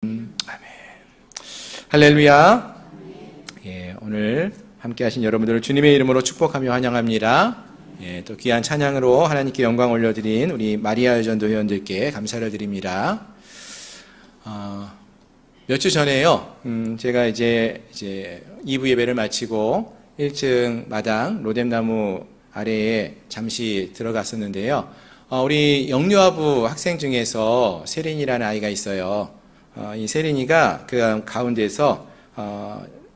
아멘. 할렐루야. 예, 오늘 함께 하신 여러분들을 주님의 이름으로 축복하며 환영합니다. 예, 또 귀한 찬양으로 하나님께 영광 올려드린 우리 마리아 여전도 회원들께 감사를 드립니다. 몇 주 전에요, 제가 이제 2부 예배를 마치고 1층 마당 로뎀나무 아래에 잠시 들어갔었는데요. 우리 영유아부 학생 중에서 세린이라는 아이가 있어요. 이 세린이가 그 가운데서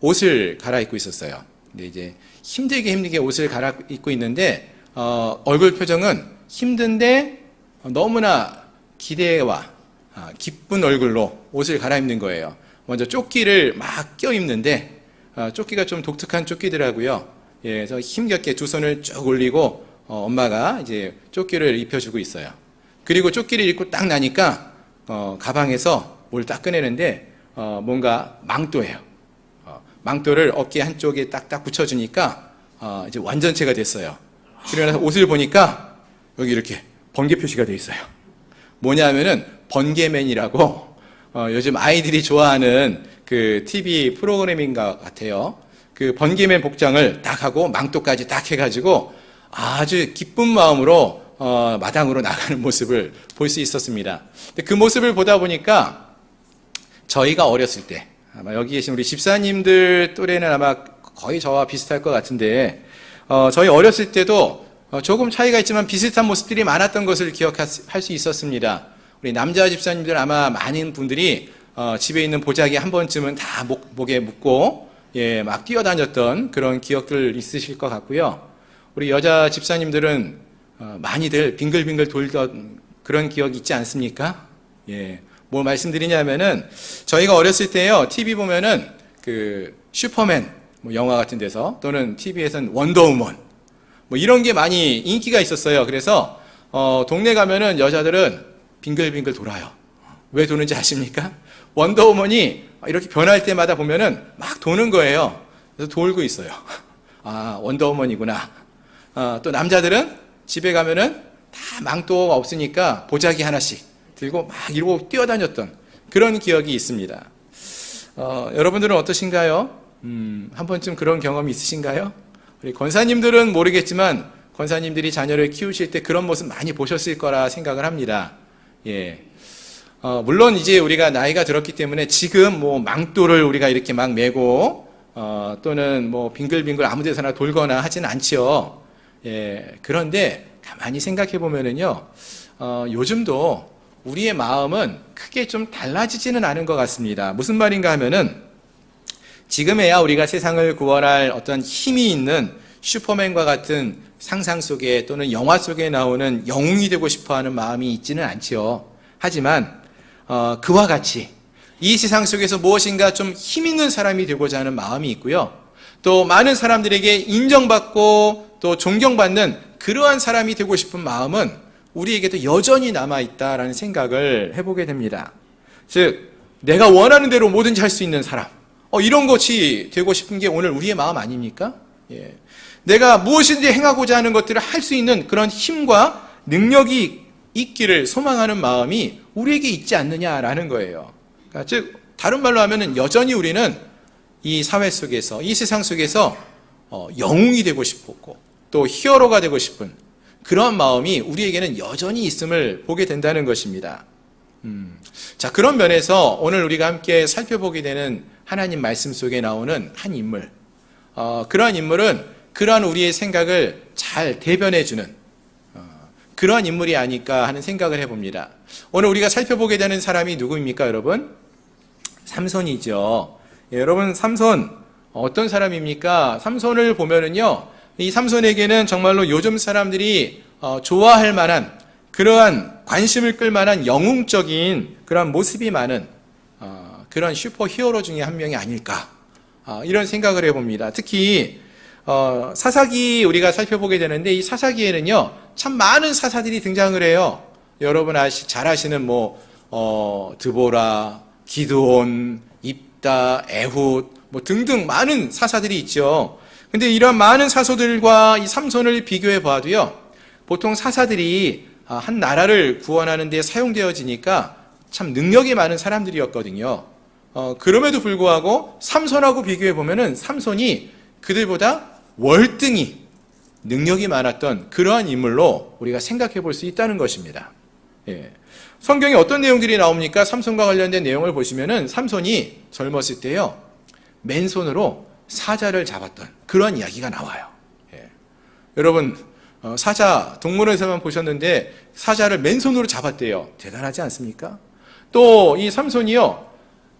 옷을 갈아입고 있었어요. 근데 이제 힘들게 옷을 갈아입고 있는데 얼굴 표정은 힘든데 너무나 기대와 기쁜 얼굴로 옷을 갈아입는 거예요. 먼저 조끼를 막 껴입는데 조끼가 좀 독특한 조끼더라고요. 예, 그래서 힘겹게 두 손을 쭉 올리고 엄마가 이제 조끼를 입혀주고 있어요. 그리고 조끼를 입고 딱 나니까 가방에서 뭘 딱 꺼내는데 뭔가 망토예요. 망토를 어깨 한쪽에 딱딱 붙여주니까 이제 완전체가 됐어요. 그러면서 옷을 보니까 여기 이렇게 번개 표시가 돼 있어요. 뭐냐면은 번개맨이라고 요즘 아이들이 좋아하는 그 TV 프로그램인 것 같아요. 그 번개맨 복장을 딱 하고 망토까지 딱 해가지고 아주 기쁜 마음으로 마당으로 나가는 모습을 볼 수 있었습니다. 근데 그 모습을 보다 보니까 저희가 어렸을 때 아마 여기 계신 우리 집사님들 또래는 아마 거의 저와 비슷할 것 같은데 저희 어렸을 때도 조금 차이가 있지만 비슷한 모습들이 많았던 것을 기억할 수 있었습니다. 우리 남자 집사님들 아마 많은 분들이 집에 있는 보자기 한 번쯤은 다 목에 묶고 예, 막 뛰어다녔던 그런 기억들 있으실 것 같고요. 우리 여자 집사님들은 많이들 빙글빙글 돌던 그런 기억이 있지 않습니까? 예, 뭐 말씀드리냐면은 저희가 어렸을 때요, TV 보면은 그 슈퍼맨 뭐 영화 같은 데서 또는 TV에서는 원더우먼 뭐 이런 게 많이 인기가 있었어요. 그래서 동네 가면은 여자들은 빙글빙글 돌아요. 왜 도는지 아십니까? 원더우먼이 이렇게 변할 때마다 보면은 막 도는 거예요. 그래서 돌고 있어요. 아, 원더우먼이구나. 또 남자들은 집에 가면은 다 망토가 없으니까 보자기 하나씩 들고 막 이러고 뛰어다녔던 그런 기억이 있습니다. 여러분들은 어떠신가요? 한 번쯤 그런 경험이 있으신가요? 우리 권사님들은 모르겠지만 권사님들이 자녀를 키우실 때 그런 모습 많이 보셨을 거라 생각을 합니다. 예. 물론 이제 우리가 나이가 들었기 때문에 지금 뭐 망토를 우리가 이렇게 막 메고 또는 뭐 빙글빙글 아무 데서나 돌거나 하진 않지요. 예. 그런데 가만히 생각해 보면은요, 요즘도 우리의 마음은 크게 좀 달라지지는 않은 것 같습니다. 무슨 말인가 하면은 지금에야 우리가 세상을 구원할 어떤 힘이 있는 슈퍼맨과 같은 상상 속에 또는 영화 속에 나오는 영웅이 되고 싶어하는 마음이 있지는 않지요. 하지만 그와 같이 이 세상 속에서 무엇인가 좀 힘 있는 사람이 되고자 하는 마음이 있고요. 또 많은 사람들에게 인정받고 또 존경받는 그러한 사람이 되고 싶은 마음은 우리에게도 여전히 남아있다라는 생각을 해보게 됩니다. 즉, 내가 원하는 대로 뭐든지 할 수 있는 사람, 이런 것이 되고 싶은 게 오늘 우리의 마음 아닙니까? 예. 내가 무엇이든지 행하고자 하는 것들을 할 수 있는 그런 힘과 능력이 있기를 소망하는 마음이 우리에게 있지 않느냐라는 거예요. 그러니까 즉, 다른 말로 하면은 여전히 우리는 이 사회 속에서, 이 세상 속에서 영웅이 되고 싶었고 또 히어로가 되고 싶은 그런 마음이 우리에게는 여전히 있음을 보게 된다는 것입니다. 자, 그런 면에서 오늘 우리가 함께 살펴보게 되는 하나님 말씀 속에 나오는 한 인물, 그러한 인물은 그러한 우리의 생각을 잘 대변해주는 그러한 인물이 아닐까 하는 생각을 해봅니다. 오늘 우리가 살펴보게 되는 사람이 누구입니까, 여러분? 삼손이죠. 예, 여러분, 삼손 어떤 사람입니까? 삼손을 보면은요, 이 삼손에게는 정말로 요즘 사람들이 좋아할 만한 그러한 관심을 끌 만한 영웅적인 그런 모습이 많은 그런 슈퍼 히어로 중에 한 명이 아닐까, 이런 생각을 해봅니다. 특히 사사기 우리가 살펴보게 되는데 이 사사기에는요 참 많은 사사들이 등장을 해요. 여러분 잘 아시는 드보라, 기드온, 입다, 에훗 뭐 등등 많은 사사들이 있죠. 근데 이런 많은 사소들과 이 삼손을 비교해 봐도요, 보통 사사들이 한 나라를 구원하는 데 사용되어지니까 참 능력이 많은 사람들이었거든요. 그럼에도 불구하고 삼손하고 비교해 보면은 삼손이 그들보다 월등히 능력이 많았던 그러한 인물로 우리가 생각해 볼 수 있다는 것입니다. 예. 성경에 어떤 내용들이 나옵니까? 삼손과 관련된 내용을 보시면은 삼손이 젊었을 때요, 맨손으로 사자를 잡았던 그러한 이야기가 나와요. 예. 여러분, 사자 동물원에서만 보셨는데 사자를 맨손으로 잡았대요. 대단하지 않습니까? 또 이 삼손이요,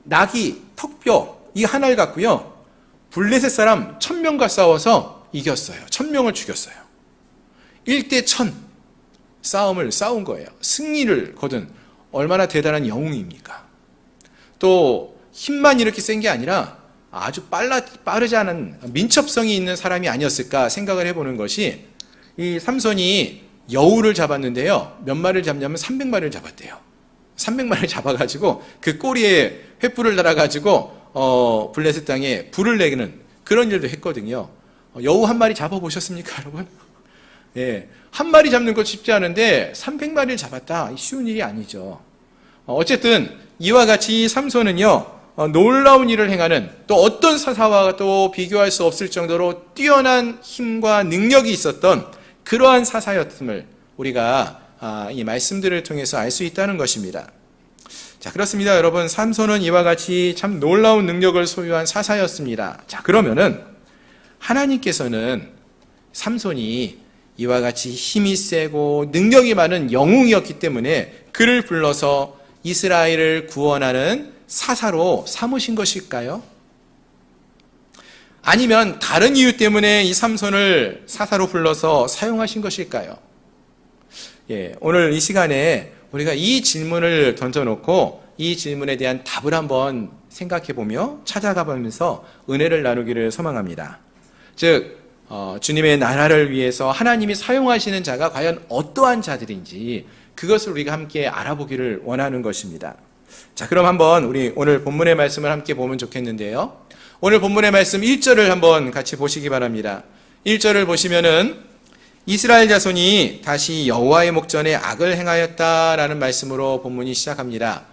나귀, 턱뼈 이 하나를 갖고요, 블레셋 사람 1000명과 싸워서 이겼어요. 1000명을 죽였어요. 1대1000 싸움을 싸운 거예요. 승리를 거둔 얼마나 대단한 영웅입니까? 또 힘만 이렇게 센 게 아니라 아주 빠르지 않은 민첩성이 있는 사람이 아니었을까 생각을 해보는 것이, 이 삼손이 여우를 잡았는데요, 몇 마리를 잡냐면 300마리를 잡았대요. 300마리를 잡아가지고 그 꼬리에 횃불을 달아가지고 블레셋 땅에 불을 내는 그런 일도 했거든요. 여우 한 마리 잡아보셨습니까, 여러분? 예, 한 마리 잡는 것 쉽지 않은데 300마리를 잡았다, 쉬운 일이 아니죠. 어쨌든 이와 같이 삼손은요, 놀라운 일을 행하는, 또 어떤 사사와도 비교할 수 없을 정도로 뛰어난 힘과 능력이 있었던 그러한 사사였음을 우리가 이 말씀들을 통해서 알 수 있다는 것입니다. 자, 그렇습니다. 여러분, 삼손은 이와 같이 참 놀라운 능력을 소유한 사사였습니다. 자, 그러면은 하나님께서는 삼손이 이와 같이 힘이 세고 능력이 많은 영웅이었기 때문에 그를 불러서 이스라엘을 구원하는 사사로 삼으신 것일까요? 아니면 다른 이유 때문에 이 삼손을 사사로 불러서 사용하신 것일까요? 예, 오늘 이 시간에 우리가 이 질문을 던져놓고 이 질문에 대한 답을 한번 생각해보며 찾아가보면서 은혜를 나누기를 소망합니다. 즉, 주님의 나라를 위해서 하나님이 사용하시는 자가 과연 어떠한 자들인지 그것을 우리가 함께 알아보기를 원하는 것입니다. 자, 그럼 한번 우리 오늘 본문의 말씀을 함께 보면 좋겠는데요. 오늘 본문의 말씀 1절을 한번 같이 보시기 바랍니다. 1절을 보시면은 이스라엘 자손이 다시 여호와의 목전에 악을 행하였다라는 말씀으로 본문이 시작합니다.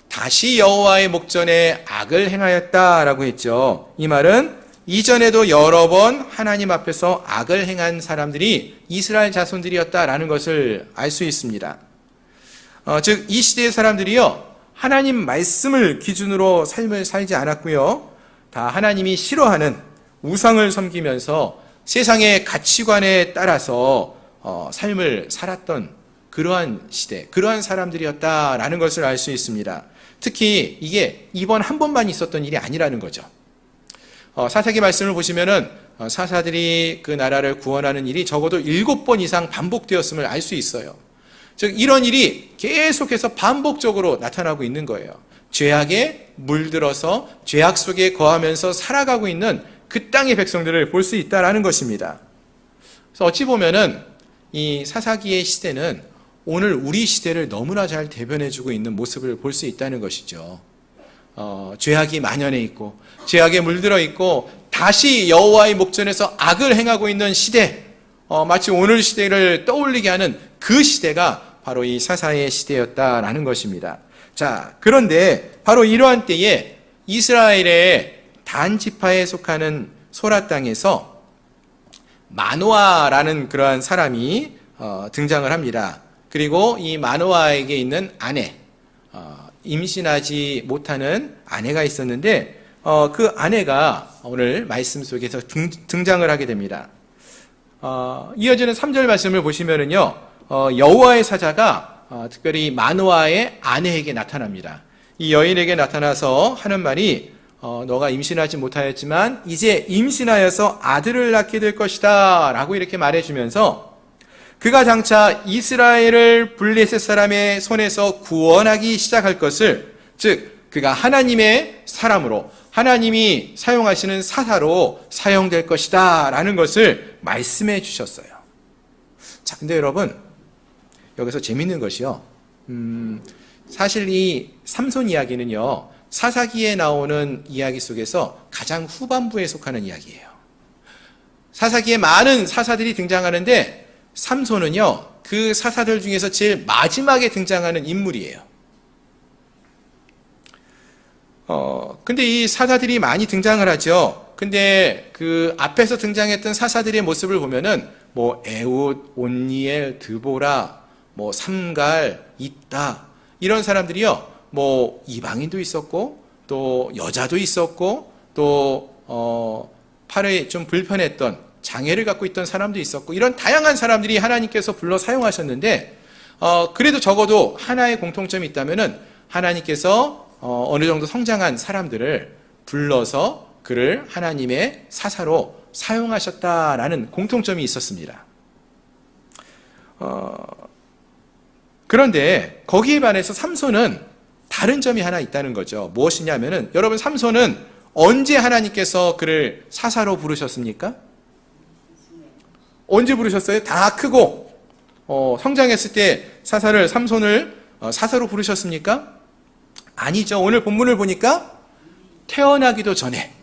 다시 여호와의 목전에 악을 행하였다라고 했죠. 이 말은 이전에도 여러 번 하나님 앞에서 악을 행한 사람들이 이스라엘 자손들이었다라는 것을 알 수 있습니다. 즉, 이 시대의 사람들이요, 하나님 말씀을 기준으로 삶을 살지 않았고요, 다 하나님이 싫어하는 우상을 섬기면서 세상의 가치관에 따라서 삶을 살았던 그러한 시대, 그러한 사람들이었다라는 것을 알 수 있습니다. 특히 이게 이번 한 번만 있었던 일이 아니라는 거죠. 사사기 말씀을 보시면은 사사들이 그 나라를 구원하는 일이 적어도 7번 이상 반복되었음을 알 수 있어요. 즉, 이런 일이 계속해서 반복적으로 나타나고 있는 거예요. 죄악에 물들어서 죄악 속에 거하면서 살아가고 있는 그 땅의 백성들을 볼 수 있다라는 것입니다. 그래서 어찌 보면은 이 사사기의 시대는 오늘 우리 시대를 너무나 잘 대변해주고 있는 모습을 볼 수 있다는 것이죠. 죄악이 만연해 있고 죄악에 물들어 있고 다시 여호와의 목전에서 악을 행하고 있는 시대, 마치 오늘 시대를 떠올리게 하는 그 시대가 바로 이 사사의 시대였다라는 것입니다. 자, 그런데 바로 이러한 때에 이스라엘의 단 지파에 속하는 소라 땅에서 마노아라는 그러한 사람이 등장을 합니다. 그리고 이 마노아에게 있는 아내, 임신하지 못하는 아내가 있었는데 그 아내가 오늘 말씀 속에서 등장을 하게 됩니다. 이어지는 3절 말씀을 보시면은요, 여호와의 사자가 특별히 마노아의 아내에게 나타납니다. 이 여인에게 나타나서 하는 말이 너가 임신하지 못하였지만 이제 임신하여서 아들을 낳게 될 것이다 라고 이렇게 말해주면서 그가 장차 이스라엘을 블레셋 사람의 손에서 구원하기 시작할 것을, 즉 그가 하나님의 사람으로 하나님이 사용하시는 사사로 사용될 것이다 라는 것을 말씀해 주셨어요. 자, 근데 여러분, 여기서 재밌는 것이요, 사실 이 삼손 이야기는요, 사사기에 나오는 이야기 속에서 가장 후반부에 속하는 이야기예요. 사사기에 많은 사사들이 등장하는데 삼손은요, 그 사사들 중에서 제일 마지막에 등장하는 인물이에요. 근데 이 사사들이 많이 등장을 하죠. 근데 그 앞에서 등장했던 사사들의 모습을 보면은 뭐 에훗, 온니엘, 드보라, 뭐 삼갈, 잇다 이런 사람들이요. 뭐 이방인도 있었고 또 여자도 있었고 또 팔에 좀 불편했던 장애를 갖고 있던 사람도 있었고 이런 다양한 사람들이 하나님께서 불러 사용하셨는데 그래도 적어도 하나의 공통점이 있다면은 하나님께서 어느 정도 성장한 사람들을 불러서 그를 하나님의 사사로 사용하셨다라는 공통점이 있었습니다. 그런데 거기에 반해서 삼손은 다른 점이 하나 있다는 거죠. 무엇이냐면은 여러분 삼손은 언제 하나님께서 그를 사사로 부르셨습니까? 언제 부르셨어요? 다 크고 성장했을 때 삼손을 사사로 부르셨습니까? 아니죠. 오늘 본문을 보니까 태어나기도 전에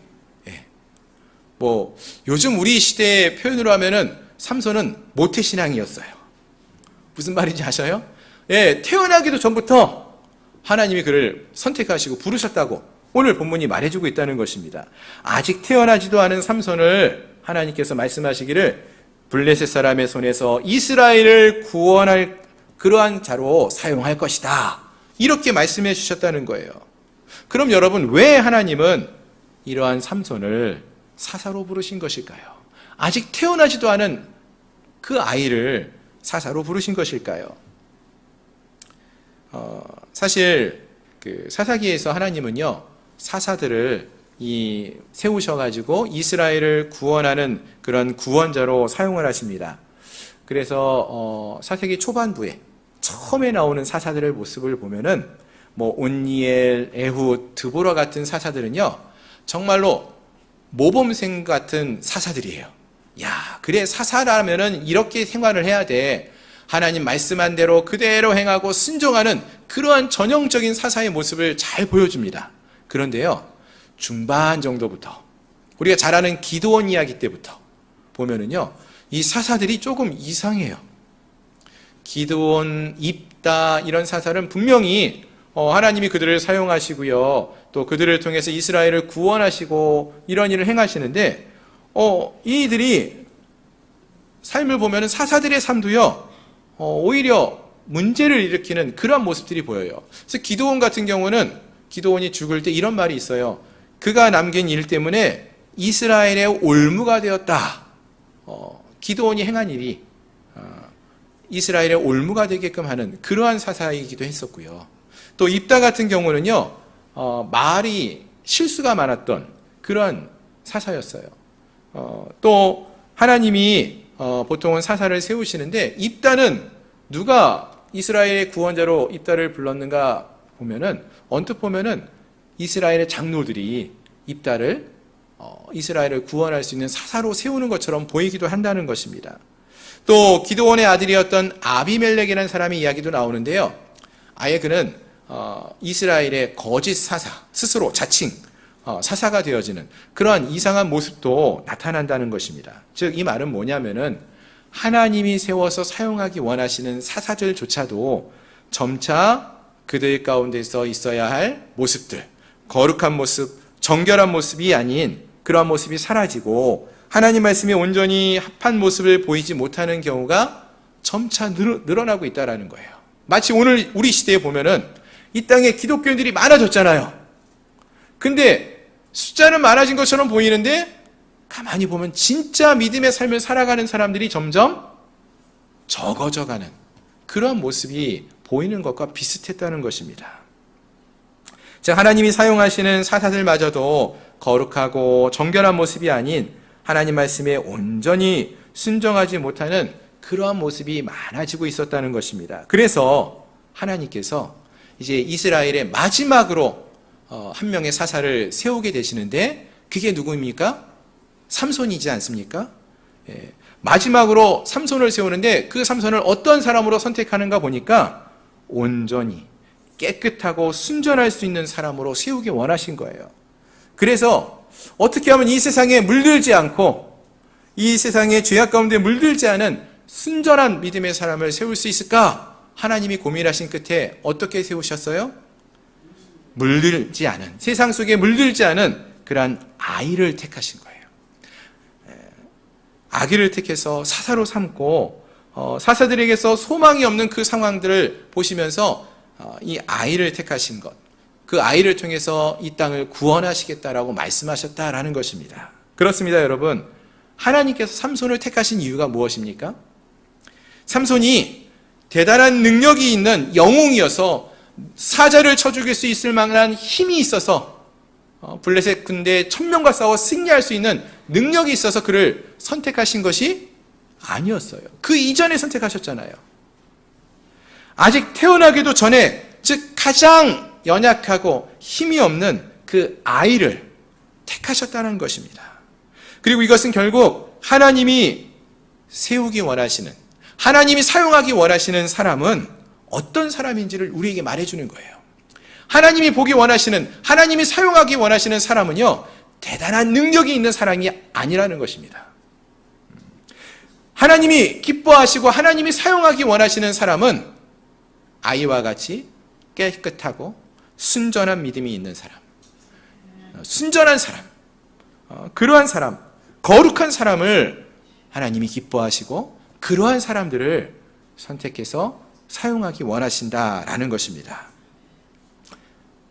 뭐 요즘 우리 시대의 표현으로 하면은 삼손은 모태신앙이었어요. 무슨 말인지 아셔요? 태어나기도 전부터 하나님이 그를 선택하시고 부르셨다고 오늘 본문이 말해주고 있다는 것입니다. 아직 태어나지도 않은 삼손을 하나님께서 말씀하시기를 블레셋 사람의 손에서 이스라엘을 구원할 그러한 자로 사용할 것이다. 이렇게 말씀해 주셨다는 거예요. 그럼 여러분 왜 하나님은 이러한 삼손을 사사로 부르신 것일까요? 아직 태어나지도 않은 그 아이를 사사로 부르신 것일까요? 사실 그 사사기에서 하나님은요 사사들을 세우셔가지고 이스라엘을 구원하는 그런 구원자로 사용을 하십니다. 그래서 사사기 초반부에 처음에 나오는 사사들의 모습을 보면은 뭐 온니엘, 에훗, 드보라 같은 사사들은요 정말로 모범생 같은 사사들이에요. 야, 그래 사사라면은 이렇게 생활을 해야 돼. 하나님 말씀한 대로 그대로 행하고 순종하는 그러한 전형적인 사사의 모습을 잘 보여줍니다. 그런데요, 중반 정도부터 우리가 잘 아는 기드온 이야기 때부터 보면은요, 이 사사들이 조금 이상해요. 기드온, 입다 이런 사사는 분명히 하나님이 그들을 사용하시고요, 또 그들을 통해서 이스라엘을 구원하시고 이런 일을 행하시는데 이들이 삶을 보면은 사사들의 삶도요 오히려 문제를 일으키는 그런 모습들이 보여요. 그래서 기드온 같은 경우는 기드온이 죽을 때 이런 말이 있어요. 그가 남긴 일 때문에 이스라엘의 올무가 되었다. 기드온이 행한 일이 이스라엘의 올무가 되게끔 하는 그러한 사사이기도 했었고요. 또 입다 같은 경우는요 말이 실수가 많았던 그런 사사였어요. 또 하나님이 보통은 사사를 세우시는데 입다는 누가 이스라엘의 구원자로 입다를 불렀는가 보면은 언뜻 보면은 이스라엘의 장로들이 입다를 이스라엘을 구원할 수 있는 사사로 세우는 것처럼 보이기도 한다는 것입니다. 또 기드온의 아들이었던 아비멜렉이라는 사람의 이야기도 나오는데요. 아예 그는 이스라엘의 거짓 사사, 스스로 자칭 사사가 되어지는 그러한 이상한 모습도 나타난다는 것입니다. 즉 이 말은 뭐냐면은 하나님이 세워서 사용하기 원하시는 사사들조차도 점차 그들 가운데서 있어야 할 모습들, 거룩한 모습, 정결한 모습이 아닌 그러한 모습이 사라지고 하나님 말씀에 온전히 합한 모습을 보이지 못하는 경우가 점차 늘어나고 있다는 거예요. 마치 오늘 우리 시대에 보면은 이 땅에 기독교인들이 많아졌잖아요. 근데 숫자는 많아진 것처럼 보이는데 가만히 보면 진짜 믿음의 삶을 살아가는 사람들이 점점 적어져가는 그런 모습이 보이는 것과 비슷했다는 것입니다. 자, 하나님이 사용하시는 사사들마저도 거룩하고 정결한 모습이 아닌 하나님 말씀에 온전히 순종하지 못하는 그러한 모습이 많아지고 있었다는 것입니다. 그래서 하나님께서 이제 이스라엘의 마지막으로 한 명의 사사를 세우게 되시는데 그게 누구입니까? 삼손이지 않습니까? 예. 마지막으로 삼손을 세우는데 그 삼손을 어떤 사람으로 선택하는가 보니까 온전히 깨끗하고 순전할 수 있는 사람으로 세우기 원하신 거예요. 그래서 어떻게 하면 이 세상에 물들지 않고 이 세상의 죄악 가운데 물들지 않은 순전한 믿음의 사람을 세울 수 있을까? 하나님이 고민하신 끝에 어떻게 세우셨어요? 물들지 않은, 세상 속에 물들지 않은 그러한 아이를 택하신 거예요. 아기를 택해서 사사로 삼고 사사들에게서 소망이 없는 그 상황들을 보시면서 이 아이를 택하신 것, 그 아이를 통해서 이 땅을 구원하시겠다라고 말씀하셨다라는 것입니다. 그렇습니다, 여러분. 하나님께서 삼손을 택하신 이유가 무엇입니까? 삼손이 대단한 능력이 있는 영웅이어서 사자를 쳐 죽일 수 있을 만한 힘이 있어서 블레셋 군대 1000명과 싸워 승리할 수 있는 능력이 있어서 그를 선택하신 것이 아니었어요. 그 이전에 선택하셨잖아요. 아직 태어나기도 전에, 즉 가장 연약하고 힘이 없는 그 아이를 택하셨다는 것입니다. 그리고 이것은 결국 하나님이 세우기 원하시는, 하나님이 사용하기 원하시는 사람은 어떤 사람인지를 우리에게 말해주는 거예요. 하나님이 보기 원하시는, 하나님이 사용하기 원하시는 사람은요, 대단한 능력이 있는 사람이 아니라는 것입니다. 하나님이 기뻐하시고 하나님이 사용하기 원하시는 사람은 아이와 같이 깨끗하고 순전한 믿음이 있는 사람, 순전한 사람, 그러한 사람, 거룩한 사람을 하나님이 기뻐하시고 그러한 사람들을 선택해서 사용하기 원하신다라는 것입니다.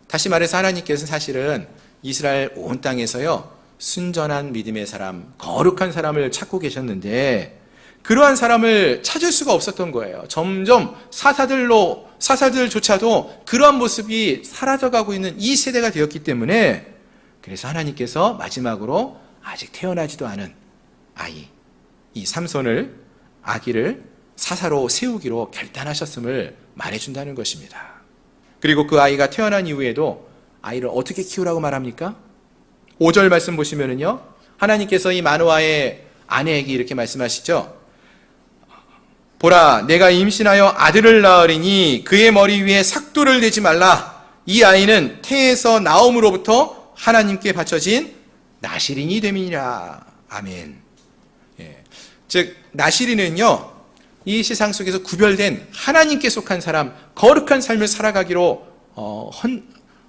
다시 말해서 하나님께서는 사실은 이스라엘 온 땅에서요, 순전한 믿음의 사람, 거룩한 사람을 찾고 계셨는데 그러한 사람을 찾을 수가 없었던 거예요. 점점 사사들조차도 그러한 모습이 사라져가고 있는 이 세대가 되었기 때문에, 그래서 하나님께서 마지막으로 아직 태어나지도 않은 아이, 이 삼손을, 아기를 사사로 세우기로 결단하셨음을 말해준다는 것입니다. 그리고 그 아이가 태어난 이후에도 아이를 어떻게 키우라고 말합니까? 5절 말씀 보시면은요, 하나님께서 이 마노아의 아내에게 이렇게 말씀하시죠. 보라, 내가 임신하여 아들을 낳으리니 그의 머리 위에 삭도를 대지 말라. 이 아이는 태에서 나옴으로부터 하나님께 바쳐진 나시린이 됨이니라. 아멘. 즉 나시린은요, 이 세상 속에서 구별된 하나님께 속한 사람, 거룩한 삶을 살아가기로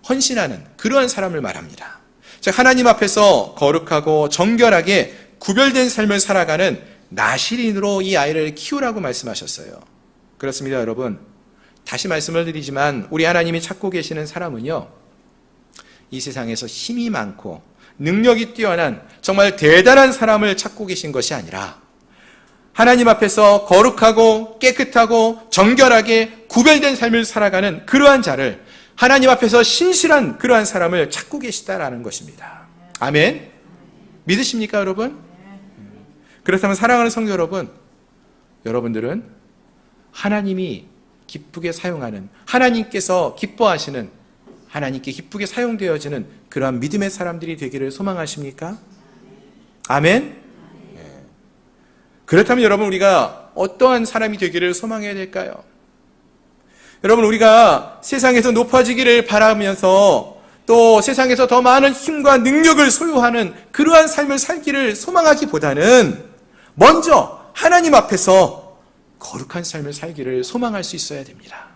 헌신하는 그러한 사람을 말합니다. 즉 하나님 앞에서 거룩하고 정결하게 구별된 삶을 살아가는 나시린으로 이 아이를 키우라고 말씀하셨어요. 그렇습니다, 여러분. 다시 말씀을 드리지만 우리 하나님이 찾고 계시는 사람은요, 이 세상에서 힘이 많고 능력이 뛰어난 정말 대단한 사람을 찾고 계신 것이 아니라 하나님 앞에서 거룩하고 깨끗하고 정결하게 구별된 삶을 살아가는 그러한 자를, 하나님 앞에서 신실한 그러한 사람을 찾고 계시다라는 것입니다. 아멘. 믿으십니까, 여러분? 그렇다면 사랑하는 성도 여러분, 여러분들은 하나님이 기쁘게 사용하는, 하나님께서 기뻐하시는, 하나님께 기쁘게 사용되어지는 그러한 믿음의 사람들이 되기를 소망하십니까? 아멘. 그렇다면 여러분, 우리가 어떠한 사람이 되기를 소망해야 될까요? 여러분, 우리가 세상에서 높아지기를 바라면서 또 세상에서 더 많은 힘과 능력을 소유하는 그러한 삶을 살기를 소망하기보다는 먼저 하나님 앞에서 거룩한 삶을 살기를 소망할 수 있어야 됩니다.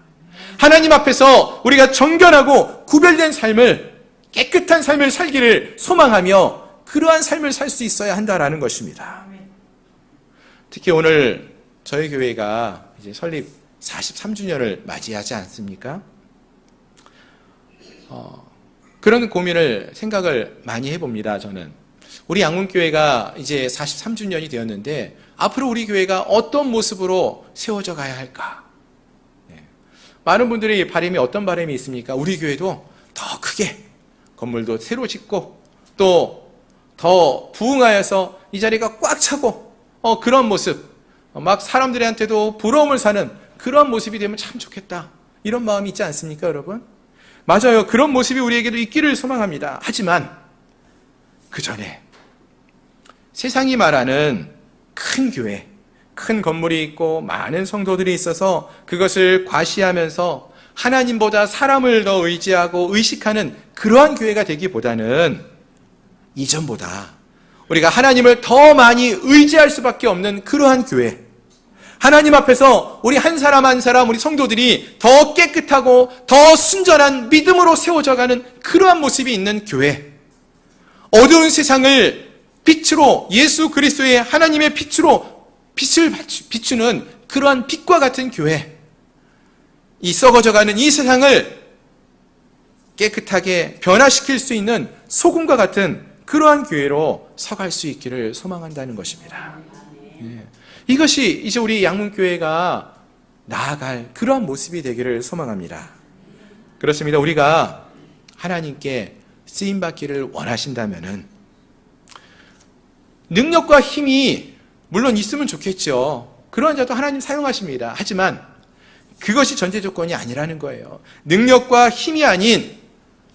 하나님 앞에서 우리가 정결하고 구별된 삶을, 깨끗한 삶을 살기를 소망하며 그러한 삶을 살 수 있어야 한다라는 것입니다. 특히 오늘 저희 교회가 이제 설립 43주년을 맞이하지 않습니까? 그런 고민을, 생각을 많이 해봅니다, 저는. 우리 양문교회가 이제 43주년이 되었는데 앞으로 우리 교회가 어떤 모습으로 세워져 가야 할까? 많은 분들의 바람이 어떤 바람이 있습니까? 우리 교회도 더 크게 건물도 새로 짓고 또 더 부흥하여서 이 자리가 꽉 차고 그런 모습, 막 사람들한테도 부러움을 사는 그런 모습이 되면 참 좋겠다, 이런 마음이 있지 않습니까, 여러분? 맞아요. 그런 모습이 우리에게도 있기를 소망합니다. 하지만 그 전에 세상이 말하는 큰 교회, 큰 건물이 있고 많은 성도들이 있어서 그것을 과시하면서 하나님보다 사람을 더 의지하고 의식하는 그러한 교회가 되기보다는 이전보다 우리가 하나님을 더 많이 의지할 수밖에 없는 그러한 교회, 하나님 앞에서 우리 한 사람 한 사람, 우리 성도들이 더 깨끗하고 더 순전한 믿음으로 세워져가는 그러한 모습이 있는 교회, 어두운 세상을 빛으로, 예수 그리스도의 하나님의 빛으로 빛을 비추는 그러한 빛과 같은 교회, 이 썩어져가는 이 세상을 깨끗하게 변화시킬 수 있는 소금과 같은 그러한 교회로 서갈 수 있기를 소망한다는 것입니다. 이것이 이제 우리 양문교회가 나아갈 그러한 모습이 되기를 소망합니다. 그렇습니다. 우리가 하나님께 쓰임받기를 원하신다면은 능력과 힘이 물론 있으면 좋겠죠. 그런 자도 하나님 사용하십니다. 하지만 그것이 전제 조건이 아니라는 거예요. 능력과 힘이 아닌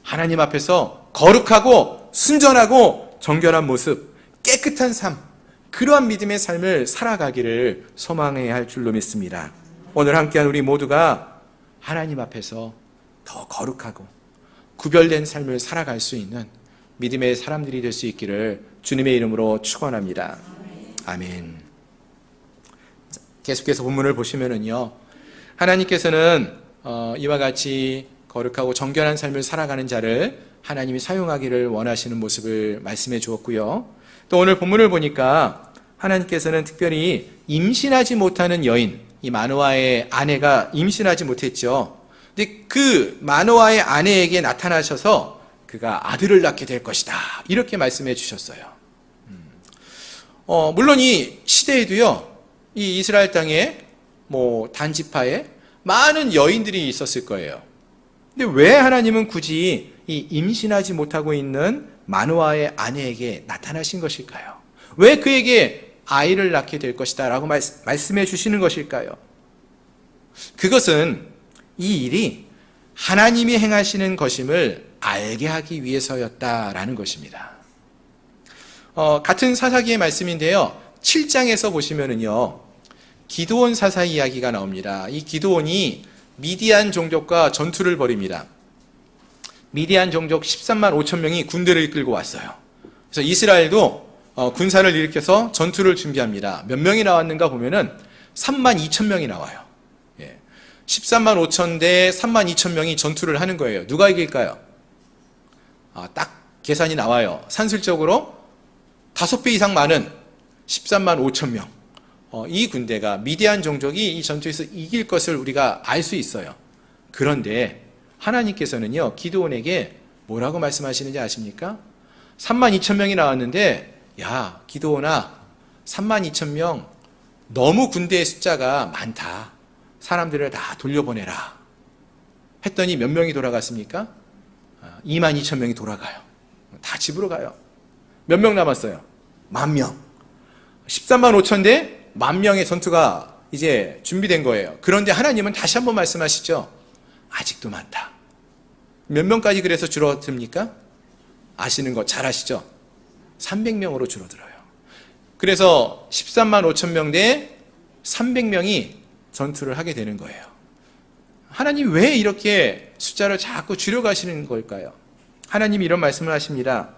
하나님 앞에서 거룩하고 순전하고 정결한 모습, 깨끗한 삶, 그러한 믿음의 삶을 살아가기를 소망해야 할 줄로 믿습니다. 오늘 함께한 우리 모두가 하나님 앞에서 더 거룩하고 구별된 삶을 살아갈 수 있는 믿음의 사람들이 될 수 있기를 주님의 이름으로 축원합니다. 아멘. 계속해서 본문을 보시면은요, 하나님께서는 이와 같이 거룩하고 정결한 삶을 살아가는 자를 하나님이 사용하기를 원하시는 모습을 말씀해 주었고요. 또 오늘 본문을 보니까 하나님께서는 특별히 임신하지 못하는 여인, 이 마노아의 아내가 임신하지 못했죠. 근데 그 마노아의 아내에게 나타나셔서 그가 아들을 낳게 될 것이다, 이렇게 말씀해 주셨어요. 물론 이 시대에도요, 이 이스라엘 땅에 단지파에 많은 여인들이 있었을 거예요. 근데 왜 하나님은 굳이 이 임신하지 못하고 있는 마노아의 아내에게 나타나신 것일까요? 왜 그에게 아이를 낳게 될 것이다 라고 말씀해 주시는 것일까요? 그것은 이 일이 하나님이 행하시는 것임을 알게 하기 위해서였다라는 것입니다. 같은 사사기의 말씀인데요, 7장에서 보시면은요, 기드온 사사 이야기가 나옵니다. 이 기드온이 미디안 종족과 전투를 벌입니다. 미디안 종족 13만 5천 명이 군대를 이끌고 왔어요. 그래서 이스라엘도 군사를 일으켜서 전투를 준비합니다. 몇 명이 나왔는가 보면은 3만 2천 명이 나와요. 13만 5천 대 3만 2천 명이 전투를 하는 거예요. 누가 이길까요? 딱 계산이 나와요. 산술적으로 5배 이상 많은 13만 5천 명. 이 군대가, 미디안 종족이 이 전투에서 이길 것을 우리가 알 수 있어요. 그런데 하나님께서는요, 기드온에게 뭐라고 말씀하시는지 아십니까? 3만 2천 명이 나왔는데, 야, 기드온아, 3만 2천 명 너무 군대의 숫자가 많다. 사람들을 다 돌려보내라. 했더니 몇 명이 돌아갔습니까? 2만 2천 명이 돌아가요. 다 집으로 가요. 몇 명 남았어요? 10,000명. 13만 5천 대 10,000명의 전투가 이제 준비된 거예요. 그런데 하나님은 다시 한번 말씀하시죠. 아직도 많다. 몇 명까지 그래서 줄어듭니까? 아시는 거 잘 아시죠? 300명으로 줄어들어요. 그래서 13만 5천 명 대 300명이 전투를 하게 되는 거예요. 하나님 왜 이렇게 숫자를 자꾸 줄여가시는 걸까요? 하나님이 이런 말씀을 하십니다.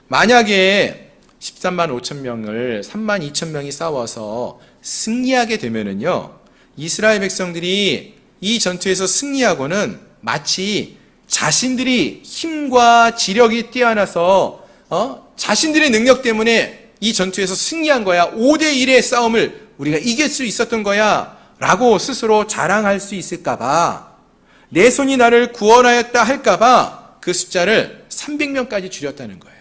만약에 13만 5천 명을 3만 2천 명이 싸워서 승리하게 되면은요, 이스라엘 백성들이 이 전투에서 승리하고는 마치 자신들이 힘과 지력이 뛰어나서 자신들의 능력 때문에 이 전투에서 승리한 거야, 5대1의 싸움을 우리가 이길 수 있었던 거야 라고 스스로 자랑할 수 있을까봐, 내 손이 나를 구원하였다 할까봐 그 숫자를 300명까지 줄였다는 거예요.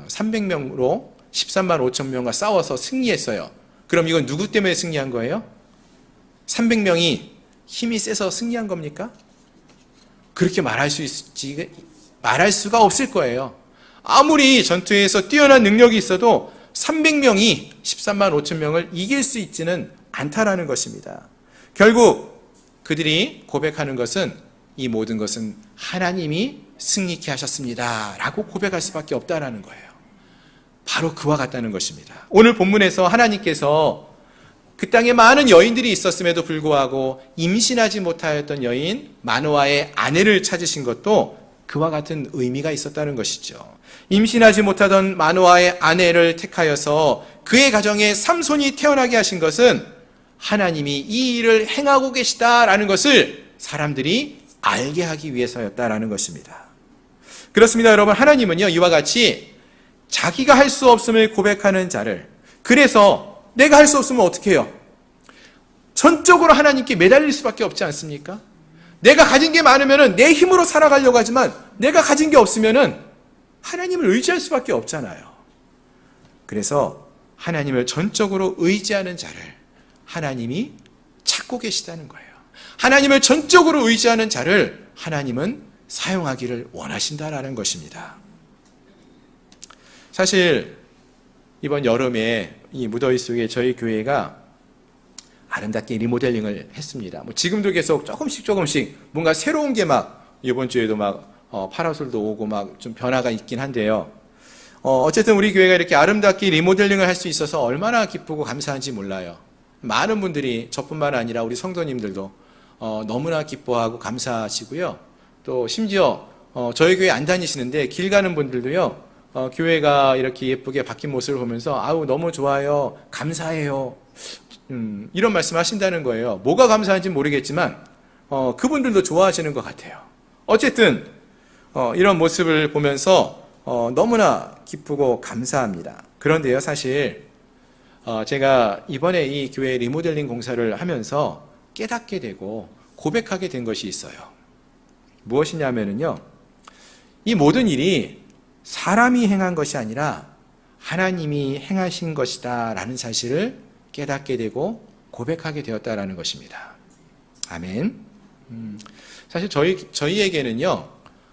300명으로 13만 5천 명과 싸워서 승리했어요. 그럼 이건 누구 때문에 승리한 거예요? 300명이 힘이 세서 승리한 겁니까? 그렇게 말할 수가 없을 거예요. 아무리 전투에서 뛰어난 능력이 있어도 300명이 13만 5천 명을 이길 수 있지는 않다라는 것입니다. 결국 그들이 고백하는 것은, 이 모든 것은 하나님이 승리케 하셨습니다 라고 고백할 수밖에 없다라는 거예요. 바로 그와 같다는 것입니다. 오늘 본문에서 하나님께서 그 땅에 많은 여인들이 있었음에도 불구하고 임신하지 못하였던 여인 마노아의 아내를 찾으신 것도 그와 같은 의미가 있었다는 것이죠. 임신하지 못하던 마노아의 아내를 택하여서 그의 가정에 삼손이 태어나게 하신 것은 하나님이 이 일을 행하고 계시다라는 것을 사람들이 알게 하기 위해서였다라는 것입니다. 그렇습니다, 여러분. 하나님은요, 이와 같이 자기가 할 수 없음을 고백하는 자를, 그래서 내가 할 수 없으면 어떻게 해요? 전적으로 하나님께 매달릴 수밖에 없지 않습니까? 내가 가진 게 많으면 내 힘으로 살아가려고 하지만 내가 가진 게 없으면 하나님을 의지할 수밖에 없잖아요. 그래서 하나님을 전적으로 의지하는 자를 하나님이 찾고 계시다는 거예요. 하나님을 전적으로 의지하는 자를 하나님은 사용하기를 원하신다라는 것입니다. 사실 이번 여름에 이 무더위 속에 저희 교회가 아름답게 리모델링을 했습니다. 지금도 계속 조금씩 뭔가 새로운 게 막 이번 주에도 막 파라솔도 오고 막 좀 변화가 있긴 한데요. 어쨌든 우리 교회가 이렇게 아름답게 리모델링을 할 수 있어서 얼마나 기쁘고 감사한지 몰라요. 많은 분들이 저뿐만 아니라 우리 성도님들도 너무나 기뻐하고 감사하시고요. 또 심지어 저희 교회 안 다니시는데 길 가는 분들도요. 교회가 이렇게 예쁘게 바뀐 모습을 보면서 아우 너무 좋아요, 감사해요, 이런 말씀 하신다는 거예요. 뭐가 감사한지 모르겠지만 그분들도 좋아하시는 것 같아요. 어쨌든 이런 모습을 보면서 너무나 기쁘고 감사합니다. 그런데요, 사실 제가 이번에 이 교회 리모델링 공사를 하면서 깨닫게 되고 고백하게 된 것이 있어요. 무엇이냐면요, 이 모든 일이 사람이 행한 것이 아니라 하나님이 행하신 것이다 라는 사실을 깨닫게 되고 고백하게 되었다라는 것입니다. 아멘. 사실 저희에게는요,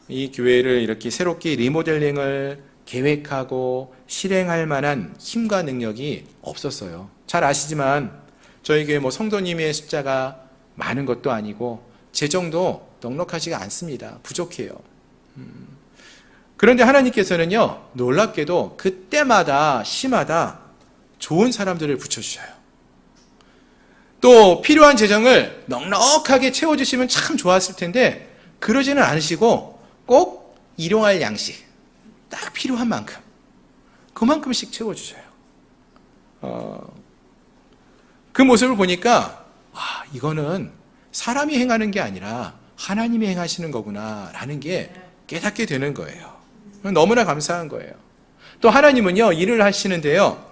이 교회를 이렇게 새롭게 리모델링을 계획하고 실행할 만한 힘과 능력이 없었어요. 잘 아시지만 저희 교회 성도님의 숫자가 많은 것도 아니고 재정도 넉넉하지가 않습니다. 부족해요. 그런데 하나님께서는요, 놀랍게도 그때마다 시마다 좋은 사람들을 붙여주셔요. 또 필요한 재정을 넉넉하게 채워주시면 참 좋았을 텐데 그러지는 않으시고 꼭 일용할 양식, 딱 필요한 만큼, 그만큼씩 채워주셔요. 그 모습을 보니까 이거는 사람이 행하는 게 아니라 하나님이 행하시는 거구나 라는 게 깨닫게 되는 거예요. 너무나 감사한 거예요. 또 하나님은요, 일을 하시는데요,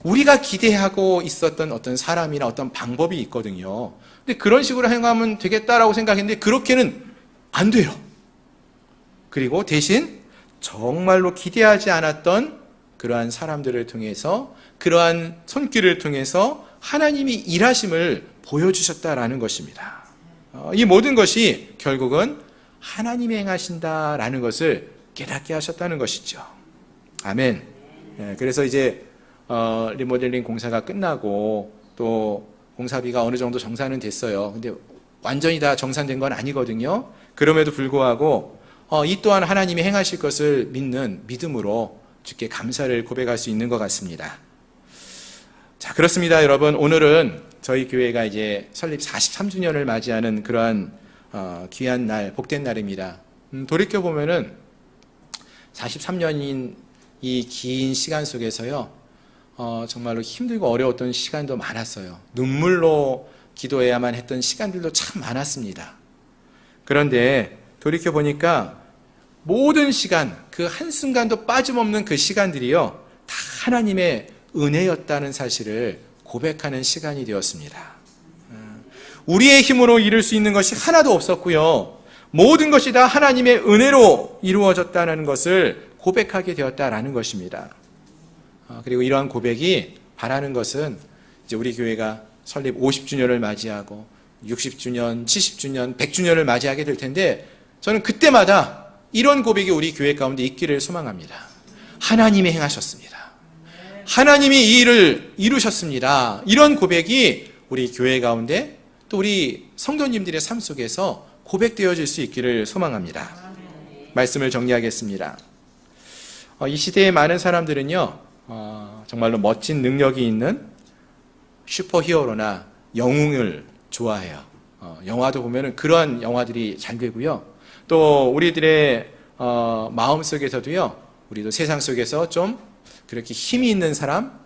우리가 기대하고 있었던 어떤 사람이나 어떤 방법이 있거든요. 근데 그런 식으로 행하면 되겠다라고 생각했는데 그렇게는 안 돼요. 그리고 대신 정말로 기대하지 않았던 그러한 사람들을 통해서, 그러한 손길을 통해서 하나님이 일하심을 보여주셨다라는 것입니다. 이 모든 것이 결국은 하나님이 행하신다라는 것을 깨닫게 하셨다는 것이죠. 아멘. 그래서 이제 리모델링 공사가 끝나고 또 공사비가 어느 정도 정산은 됐어요. 근데 완전히 다 정산된 건 아니거든요. 그럼에도 불구하고 이 또한 하나님이 행하실 것을 믿는 믿음으로 주께 감사를 고백할 수 있는 것 같습니다. 자, 그렇습니다, 여러분. 오늘은 저희 교회가 이제 설립 43주년을 맞이하는 그러한 귀한 날, 복된 날입니다. 돌이켜 보면은 43년인 이 긴 시간 속에서요, 정말로 힘들고 어려웠던 시간도 많았어요. 눈물로 기도해야만 했던 시간들도 참 많았습니다. 그런데 돌이켜 보니까 모든 시간, 그 한순간도 빠짐없는 그 시간들이요, 다 하나님의 은혜였다는 사실을 고백하는 시간이 되었습니다. 우리의 힘으로 이룰 수 있는 것이 하나도 없었고요, 모든 것이 다 하나님의 은혜로 이루어졌다는 것을 고백하게 되었다라는 것입니다. 그리고 이러한 고백이 바라는 것은 이제 우리 교회가 설립 50주년을 맞이하고 60주년, 70주년, 100주년을 맞이하게 될 텐데 저는 그때마다 이런 고백이 우리 교회 가운데 있기를 소망합니다. 하나님이 행하셨습니다. 하나님이 이 일을 이루셨습니다. 이런 고백이 우리 교회 가운데 또 우리 성도님들의 삶 속에서 고백되어질 수 있기를 소망합니다. 말씀을 정리하겠습니다. 이 시대의 많은 사람들은요, 정말로 멋진 능력이 있는 슈퍼히어로나 영웅을 좋아해요. 영화도 보면은 그러한 영화들이 잘 되고요. 또 우리들의 마음 속에서도요, 우리도 세상 속에서 좀 그렇게 힘이 있는 사람,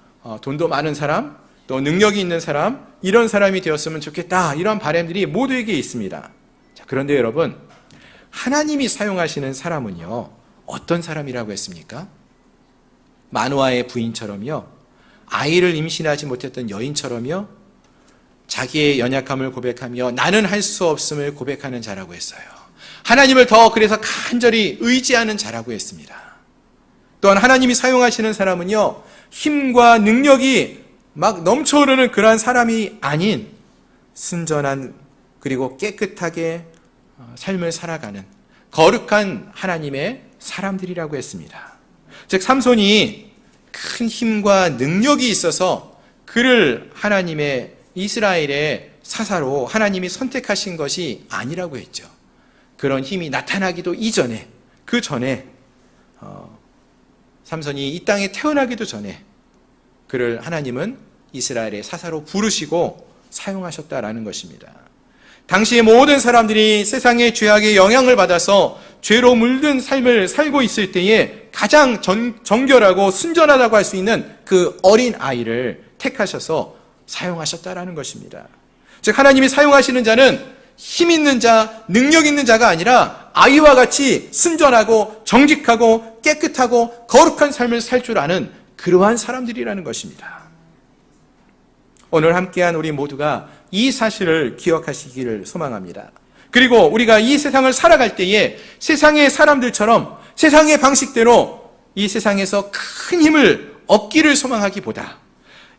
돈도 많은 사람, 또 능력이 있는 사람, 이런 사람이 되었으면 좋겠다, 이런 바람들이 모두에게 있습니다. 자, 그런데 여러분, 하나님이 사용하시는 사람은요, 어떤 사람이라고 했습니까? 마노아의 부인처럼요, 아이를 임신하지 못했던 여인처럼요, 자기의 연약함을 고백하며 나는 할 수 없음을 고백하는 자라고 했어요. 하나님을 더 그래서 간절히 의지하는 자라고 했습니다. 또한 하나님이 사용하시는 사람은요, 힘과 능력이 막 넘쳐흐르는 그러한 사람이 아닌 순전한 그리고 깨끗하게 삶을 살아가는 거룩한 하나님의 사람들이라고 했습니다. 즉 삼손이 큰 힘과 능력이 있어서 그를 하나님의 이스라엘의 사사로 하나님이 선택하신 것이 아니라고 했죠. 그런 힘이 나타나기도 이전에, 그 전에 삼손이 이 땅에 태어나기도 전에 그를 하나님은 이스라엘의 사사로 부르시고 사용하셨다라는 것입니다. 당시의 모든 사람들이 세상의 죄악의 영향을 받아서 죄로 물든 삶을 살고 있을 때에 가장 정결하고 순전하다고 할 수 있는 그 어린 아이를 택하셔서 사용하셨다라는 것입니다. 즉 하나님이 사용하시는 자는 힘 있는 자, 능력 있는 자가 아니라 아이와 같이 순전하고 정직하고 깨끗하고 거룩한 삶을 살 줄 아는 그러한 사람들이라는 것입니다. 오늘 함께한 우리 모두가 이 사실을 기억하시기를 소망합니다. 그리고 우리가 이 세상을 살아갈 때에 세상의 사람들처럼 세상의 방식대로 이 세상에서 큰 힘을 얻기를 소망하기보다,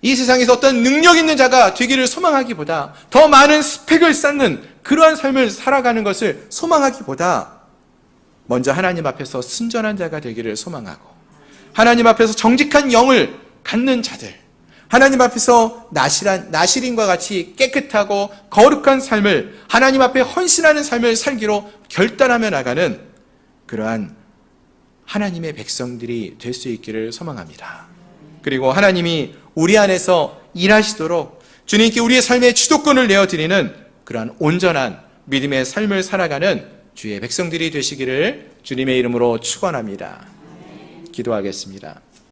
이 세상에서 어떤 능력 있는 자가 되기를 소망하기보다, 더 많은 스펙을 쌓는 그러한 삶을 살아가는 것을 소망하기보다 먼저 하나님 앞에서 순전한 자가 되기를 소망하고, 하나님 앞에서 정직한 영을 갖는 자들, 하나님 앞에서 나실인과 같이 깨끗하고 거룩한 삶을, 하나님 앞에 헌신하는 삶을 살기로 결단하며 나가는 그러한 하나님의 백성들이 될 수 있기를 소망합니다. 그리고 하나님이 우리 안에서 일하시도록 주님께 우리의 삶의 주도권을 내어드리는 그러한 온전한 믿음의 삶을 살아가는 주의 백성들이 되시기를 주님의 이름으로 축원합니다. 기도하겠습니다.